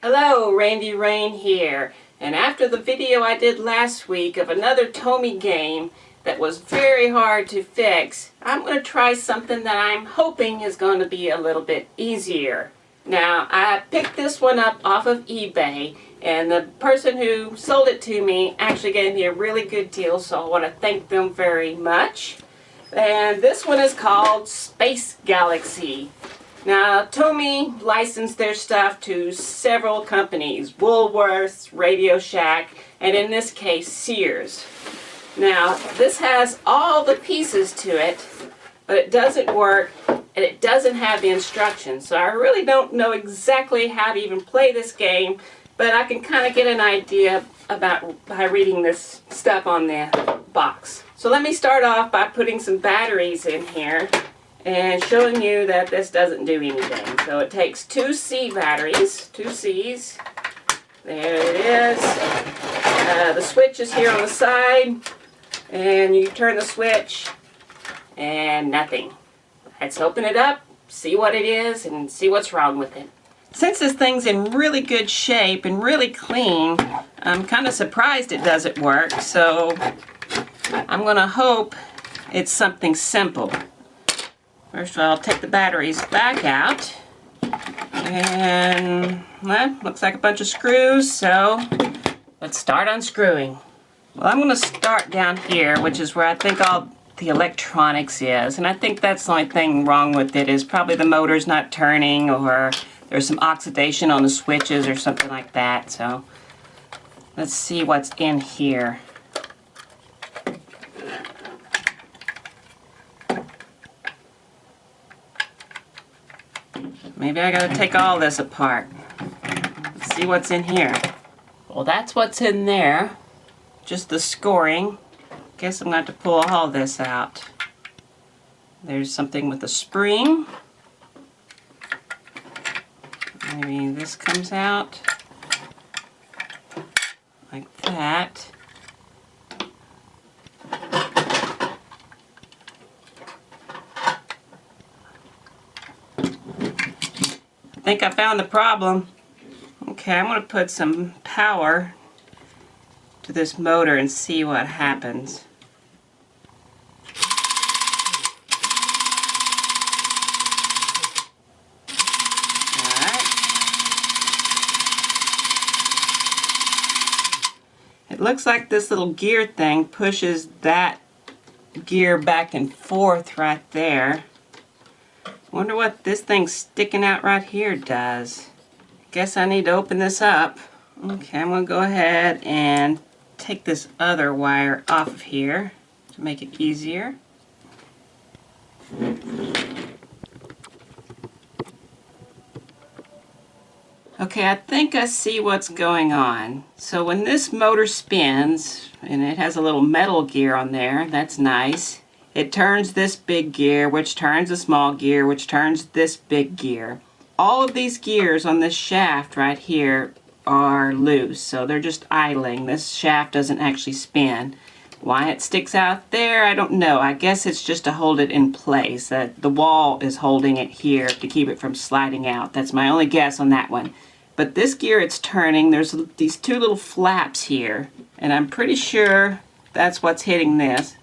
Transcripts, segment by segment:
Hello, Randy Rain here. And after the video I did last week of another TOMY game that was very hard to fix, I'm going to try something that I'm hoping is going to be a little bit easier. Now, I picked this one up off of eBay, and the person who sold it to me actually gave me a really good deal, so I want to thank them very much. And this one is called Space Galaxy. Now, TOMY licensed their stuff to several companies, Woolworths, Radio Shack, and in this case, Sears. Now, this has all the pieces to it, but it doesn't work, and it doesn't have the instructions. So I really don't know exactly how to even play this game, but I can kind of get an idea about by reading this stuff on the box. So let me start off by putting some batteries in here and showing you that this doesn't do anything. So it takes 2 C batteries, 2 C's. There it is. The switch is here on the side, and you turn the switch and nothing. Let's open it up, see what it is, and see what's wrong with it. Since this thing's in really good shape and really clean, I'm kind of surprised it doesn't work, so I'm going to hope it's something simple. First of all, I'll take the batteries back out, and well, looks like a bunch of screws, so let's start unscrewing. Well, I'm going to start down here, which is where I think all the electronics is, and I think that's the only thing wrong with it is probably the motor's not turning, or there's some oxidation on the switches or something like that. So let's see what's in here. Maybe I gotta take all this apart. Let's see what's in here. Well, that's what's in there. Just the scoring. Guess I'm gonna have to pull all this out. There's something with a spring. Maybe this comes out like that. I think I found the problem. Okay, I'm going to put some power to this motor and see what happens. Alright. It looks like this little gear thing pushes that gear back and forth right there. Wonder what this thing sticking out right here does. Guess I need to open this up. Okay, I'm going to go ahead and take this other wire off of here to make it easier. Okay, I think I see what's going on. So when this motor spins, and it has a little metal gear on there, that's nice. It turns this big gear, which turns a small gear, which turns this big gear. All of these gears on this shaft right here are loose, so they're just idling. This shaft doesn't actually spin. Why it sticks out there, I don't know. I guess it's just to hold it in place. The wall is holding it here to keep it from sliding out. That's my only guess on that one. But this gear it's turning, there's these 2 little flaps here, and I'm pretty sure that's what's hitting this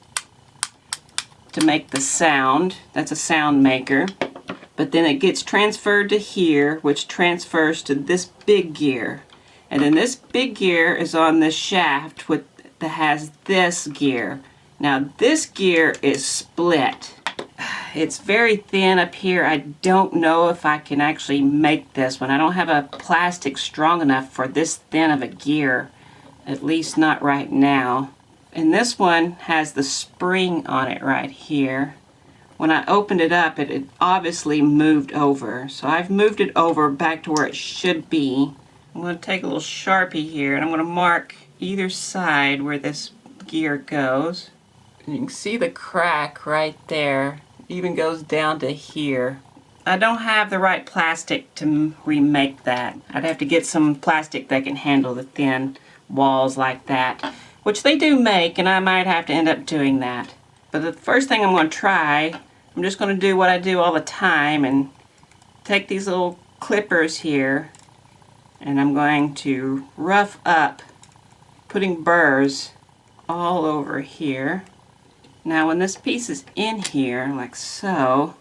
to make the sound. That's a sound maker. But then it gets transferred to here, which transfers to this big gear. And then this big gear is on this shaft that has this gear. Now this gear is split. It's very thin up here. I don't know if I can actually make this one. I don't have a plastic strong enough for this thin of a gear. At least not right now. And this one has the spring on it right here. When I opened it up, it obviously moved over. So I've moved it over back to where it should be. I'm going to take a little Sharpie here, and I'm going to mark either side where this gear goes. And you can see the crack right there. It even goes down to here. I don't have the right plastic to remake that. I'd have to get some plastic that can handle the thin walls like that, which they do make, and I might have to end up doing that. But the first thing I'm going to try, I'm just going to do what I do all the time and take these little clippers here and I'm going to rough up, putting burrs all over here. Now when this piece is in here, like so,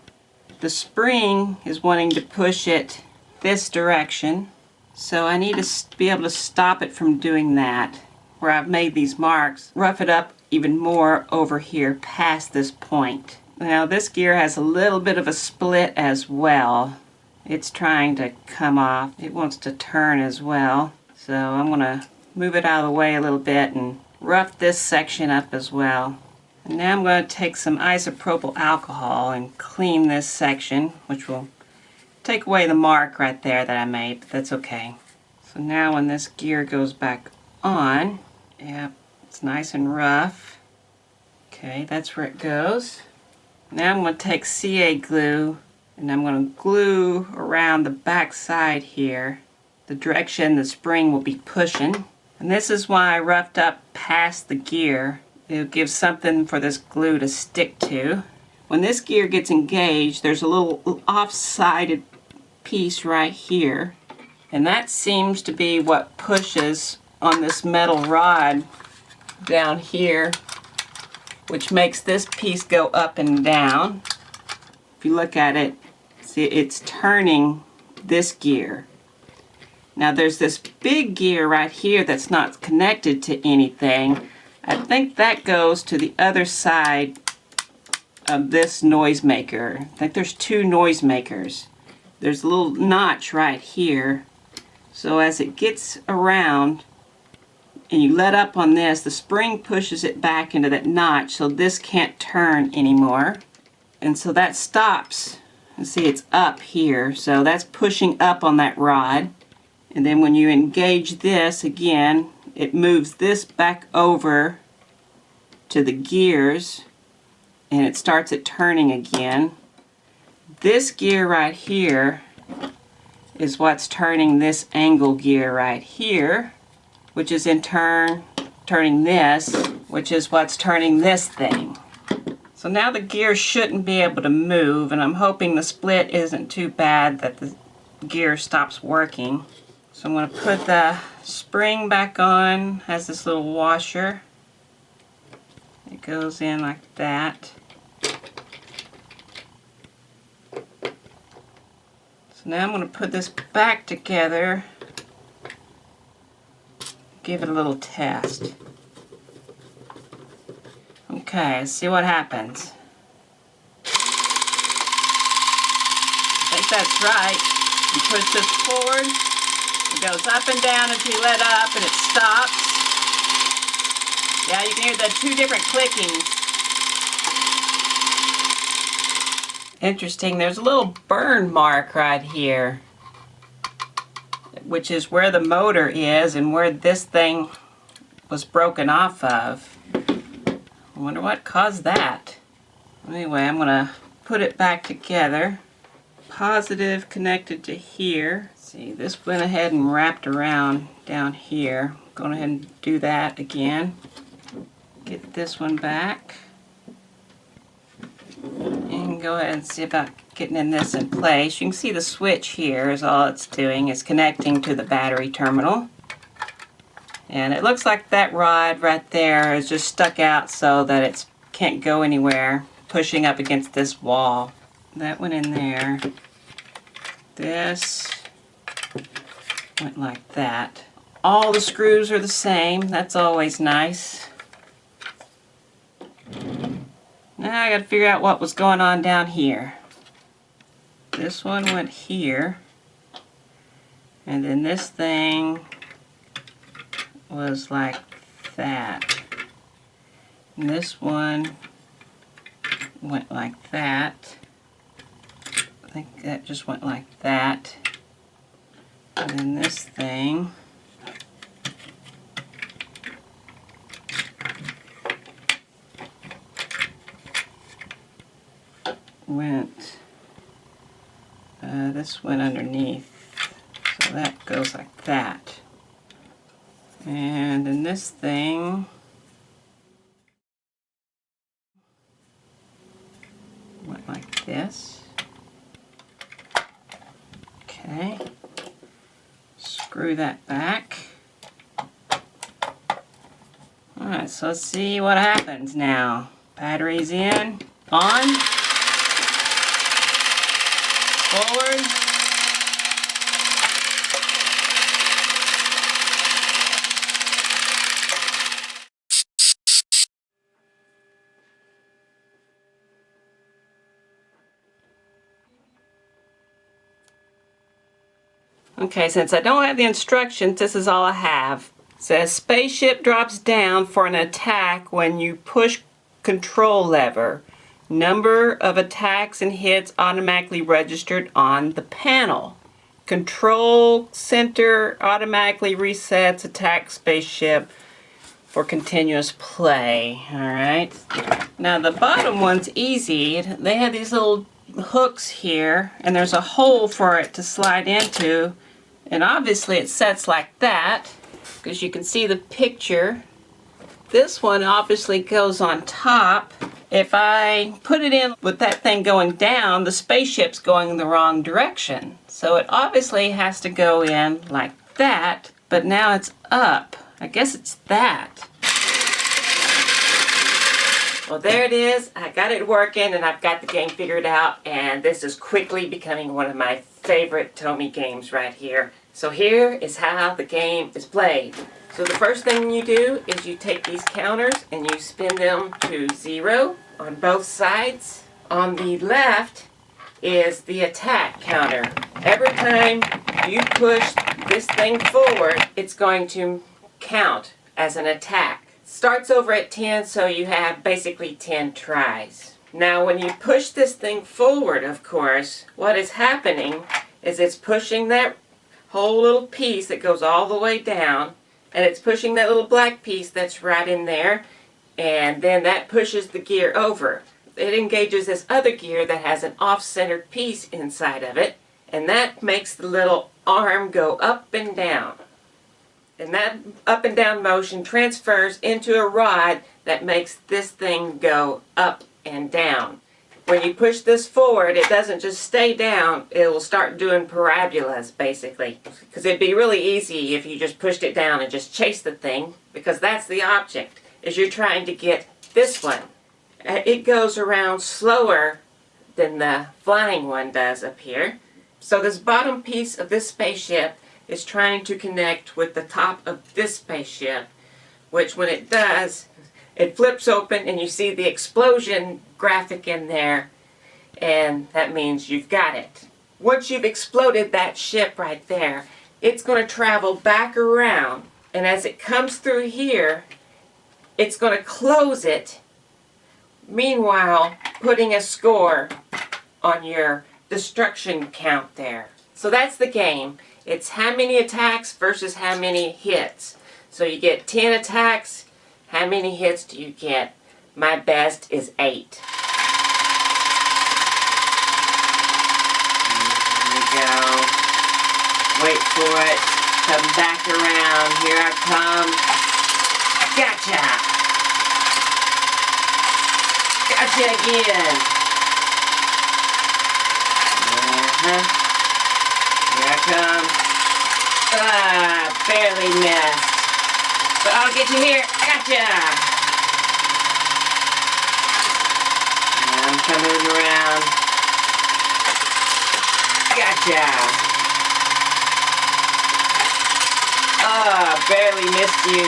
the spring is wanting to push it this direction, so I need to be able to stop it from doing that. Where I've made these marks, rough it up even more over here past this point. Now this gear has a little bit of a split as well. It's trying to come off. It wants to turn as well. So I'm going to move it out of the way a little bit and rough this section up as well. And now I'm going to take some isopropyl alcohol and clean this section, which will take away the mark right there that I made, but that's okay. So now when this gear goes back on, yep, it's nice and rough. Okay, that's where it goes. Now I'm going to take CA glue and I'm going to glue around the back side here, the direction the spring will be pushing. And this is why I roughed up past the gear. It'll give something for this glue to stick to. When this gear gets engaged, there's a little off-sided piece right here, and that seems to be what pushes on this metal rod down here, which makes this piece go up and down. If you look at it, see it's turning this gear. Now there's this big gear right here that's not connected to anything. I think that goes to the other side of this noisemaker. I think there's two noisemakers. There's a little notch right here. So as it gets around and you let up on this, the spring pushes it back into that notch, so this can't turn anymore. And so that stops. And see, it's up here, so that's pushing up on that rod. And then when you engage this again, it moves this back over to the gears and it starts it turning again. This gear right here is what's turning this angle gear right here, which is in turn turning this, which is what's turning this thing. So now the gear shouldn't be able to move, and I'm hoping the split isn't too bad that the gear stops working. So I'm going to put the spring back on. Has this little washer. It goes in like that. So now I'm going to put this back together. Give it a little test. Okay, let's see what happens. I think that's right. You push this forward, it goes up and down until you let up and it stops. Yeah, you can hear the two different clickings. Interesting, there's a little burn mark right here, which is where the motor is and where this thing was broken off of. I wonder what caused that. Anyway, I'm going to put it back together. Positive connected to here. See, this went ahead and wrapped around down here. Go ahead and do that again. Get this one back. And go ahead and see about getting in this in place. You can see the switch here is all it's doing, is connecting to the battery terminal. And it looks like that rod right there is just stuck out so that it can't go anywhere, pushing up against this wall. That went in there. This went like that. All the screws are the same. That's always nice. Now I got to figure out what was going on down here. This one went here. And then this thing was like that. And this one went like that. I think that just went like that. And then this thing went, this went underneath. So that goes like that. And then this thing went like this. Okay. screw that back. Alright, so let's see what happens now. Batteries in, on, forward. Okay, since I don't have the instructions, this is all I have. It says spaceship drops down for an attack when you push control lever. Number of attacks and hits automatically registered on the panel. Control center automatically resets attack spaceship for continuous play. Alright. Now the bottom one's easy. They have these little hooks here, and there's a hole for it to slide into. And obviously it sets like that, because you can see the picture. This one obviously goes on top. If I put it in with that thing going down, the spaceship's going in the wrong direction. So it obviously has to go in like that, but now it's up. I guess it's that. Well, there it is. I got it working and I've got the game figured out, and this is quickly becoming one of my favorite TOMY games right here. So here is how the game is played. So the first thing you do is you take these counters and you spin them to 0 on both sides. On the left is the attack counter. Every time you push this thing forward, it's going to count as an attack. Starts over at 10, so you have basically 10 tries. Now when you push this thing forward, of course, what is happening is it's pushing that whole little piece that goes all the way down, and it's pushing that little black piece that's right in there, and then that pushes the gear over. It engages this other gear that has an off-centered piece inside of it, and that makes the little arm go up and down. And that up and down motion transfers into a rod that makes this thing go up and down. When you push this forward, it doesn't just stay down, it will start doing parabolas basically. Because it'd be really easy if you just pushed it down and just chased the thing, because that's the object, is you're trying to get this one. It goes around slower than the flying one does up here. So this bottom piece of this spaceship is trying to connect with the top of this spaceship, which when it does, it flips open and you see the explosion graphic in there, and that means you've got it. Once you've exploded that ship right there, it's going to travel back around, and as it comes through here, it's going to close it, meanwhile putting a score on your destruction count there. So that's the game. It's how many attacks versus how many hits. So you get 10 attacks. How many hits do you get? My best is 8. Here we go. Wait for it. Come back around. Here I come. Gotcha! Gotcha again. Here I come. Barely missed. But I'll get you here. Gotcha! And I'm coming around. Gotcha! Barely missed you.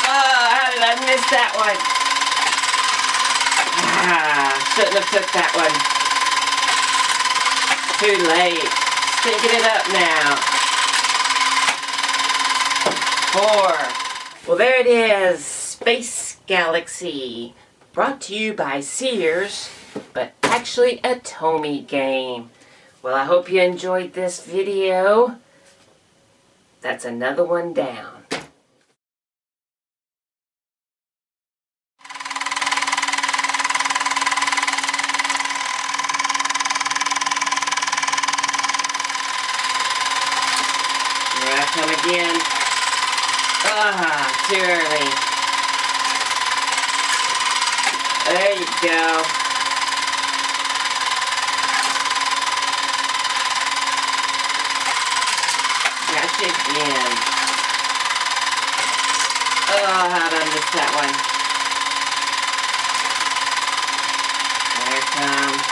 How did I miss that one? Shouldn't have took that one. Too late. Stinking it up now. 4. Well, there it is. Space Galaxy. Brought to you by Sears, but actually a TOMY game. Well, I hope you enjoyed this video. That's another one down. Come again. Too early. There you go. magic in. Oh, how'd I miss that one? There it comes.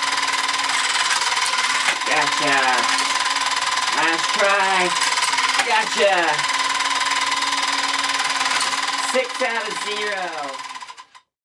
Gotcha. Last try. Gotcha. 6 out of 0.